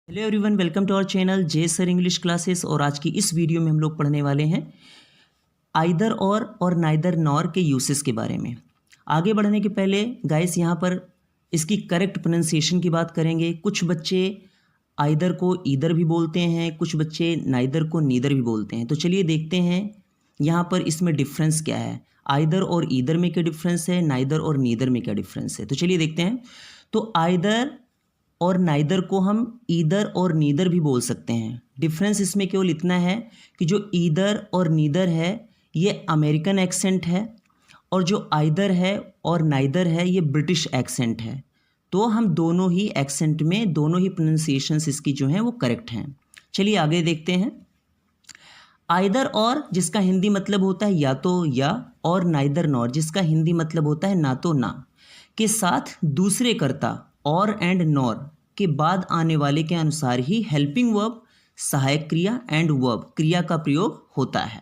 Hello everyone, welcome to our channel J sir English classes. और आज की इस वीडियो में हम लोग पढ़ने वाले हैं आइदर और नाइदर नॉर के यूसेस के बारे में। आगे बढ़ने के पहले गाइस यहाँ पर इसकी करेक्ट प्रोनाउंसिएशन की बात करेंगे। कुछ बच्चे आइदर को ईदर भी बोलते हैं, कुछ बच्चे नाइदर को नीदर भी बोलते हैं। तो चलिए देखते हैं यहाँ पर इसमें डिफरेंस क्या है। आइदर और ईदर में क्या डिफरेंस है, नाइदर और नीदर में क्या डिफरेंस है। तो चलिए देखते हैं। तो आइदर और नाइदर को हम ईदर और नीदर भी बोल सकते हैं। डिफरेंस इसमें केवल इतना है कि जो ईदर और नीदर है ये अमेरिकन एक्सेंट है, और जो आइदर है और नाइदर है ये ब्रिटिश एक्सेंट है। तो हम दोनों ही एक्सेंट में दोनों ही प्रोनाउंसिएशंस इसकी जो हैं वो करेक्ट हैं। चलिए आगे देखते हैं। आइदर और जिसका हिंदी मतलब होता है या तो या, और नाइदर नॉर जिसका हिंदी मतलब होता है ना तो ना, के साथ दूसरे कर्ता और एंड नॉर के बाद आने वाले के अनुसार ही हेल्पिंग वर्ब, सहायक क्रिया एंड वर्ब क्रिया का प्रयोग होता है।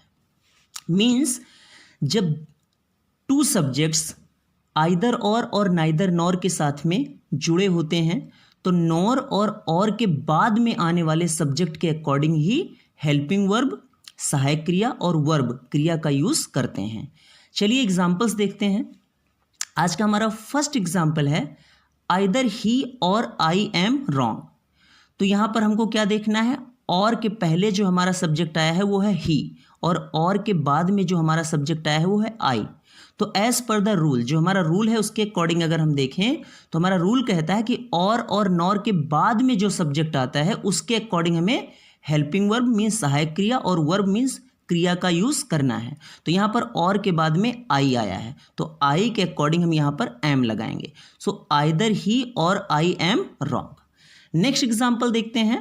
मीन्स जब टू सब्जेक्ट्स आइदर और नाइदर नॉर के साथ में जुड़े होते हैं तो नॉर और के बाद में आने वाले सब्जेक्ट के अकॉर्डिंग ही हेल्पिंग वर्ब, सहायक क्रिया और वर्ब क्रिया का यूज करते हैं। चलिए एग्जांपल्स देखते हैं। आज का हमारा फर्स्ट एग्जांपल है आइदर ही और आई एम रॉन्ग। तो यहाँ पर हमको क्या देखना है, और के पहले जो हमारा सब्जेक्ट आया है वो है ही, और के बाद में जो हमारा सब्जेक्ट आया है वो है आई। तो एज पर द रूल, जो हमारा रूल है उसके अकॉर्डिंग अगर हम देखें तो हमारा रूल कहता है कि और नॉर के बाद में जो सब्जेक्ट आता है उसके अकॉर्डिंग हमें हेल्पिंग वर्ब मीन्स सहायक क्रिया और वर्ब मीन्स क्रिया का यूज करना है। तो यहाँ पर और के बाद में आई आया है तो आई के अकॉर्डिंग हम यहाँ पर एम लगाएंगे। सो आइदर ही और I am wrong. Next example देखते हैं।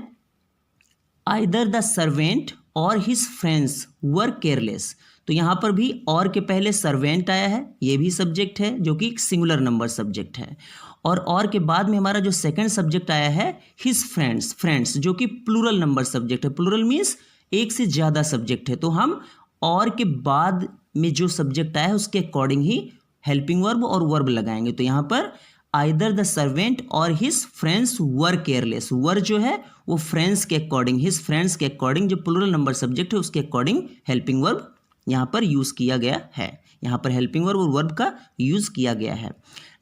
आइदर द सर्वेंट और हिज फ्रेंड्स वर केयरलेस। तो यहाँ पर भी और के पहले सर्वेंट आया है, ये भी सब्जेक्ट है जो कि सिंगुलर नंबर सब्जेक्ट है, और के बाद में हमारा जो सेकंड सब्जेक्ट आया है हिज फ्रेंड्स जो कि प्लूरल नंबर सब्जेक्ट है। प्लूरल मीन्स एक से ज़्यादा सब्जेक्ट है। तो हम और के बाद में जो सब्जेक्ट आया है उसके अकॉर्डिंग ही हेल्पिंग वर्ब और वर्ब लगाएंगे। तो यहाँ पर आइदर द सर्वेंट और हिज फ्रेंड्स वर केयरलेस, वर जो है वो फ्रेंड्स के अकॉर्डिंग, हिज फ्रेंड्स के अकॉर्डिंग जो प्लूरल नंबर सब्जेक्ट है उसके अकॉर्डिंग हेल्पिंग वर्ब यहाँ पर यूज किया गया है। यहाँ पर हेल्पिंग वर्ब और वर्ब का यूज किया गया है।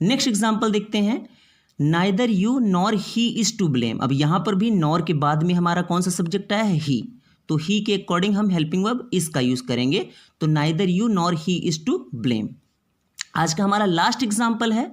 नेक्स्ट एग्जाम्पल देखते हैं। Neither you nor he is to blame. अब यहाँ पर भी नॉर के बाद में हमारा कौन सा सब्जेक्ट आया है, ही, तो ही के अकॉर्डिंग हम हेल्पिंग वर्ब इसका यूज करेंगे। तो neither you nor he is to blame. आज का हमारा लास्ट एग्जाम्पल है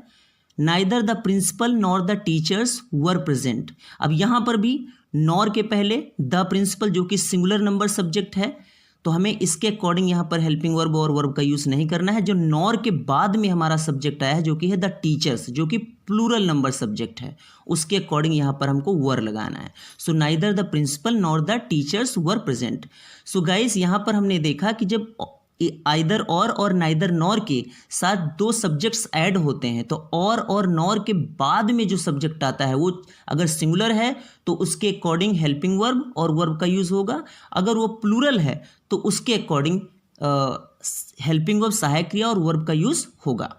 neither the principal nor the teachers were present. अब यहाँ पर भी नॉर के पहले द प्रिंसिपल जो कि सिंगुलर नंबर सब्जेक्ट है तो हमें इसके अकॉर्डिंग यहाँ पर हेल्पिंग वर्ब और वर्ब का यूज नहीं करना है। जो नॉर के बाद में हमारा सब्जेक्ट आया है जो कि है द टीचर्स जो कि प्लूरल नंबर सब्जेक्ट है उसके अकॉर्डिंग यहाँ पर हमको वर लगाना है। So neither the principal nor the teachers were present. So guys यहाँ पर हमने देखा कि जब आइदर और नाइदर नॉर के साथ दो सब्जेक्ट्स ऐड होते हैं तो और नॉर के बाद में जो सब्जेक्ट आता है वो अगर सिंगुलर है तो उसके अकॉर्डिंग हेल्पिंग वर्ब और वर्ब का यूज़ होगा। अगर वो प्लूरल है तो उसके अकॉर्डिंग हेल्पिंग वर्ब, सहायक क्रिया और वर्ब का यूज़ होगा।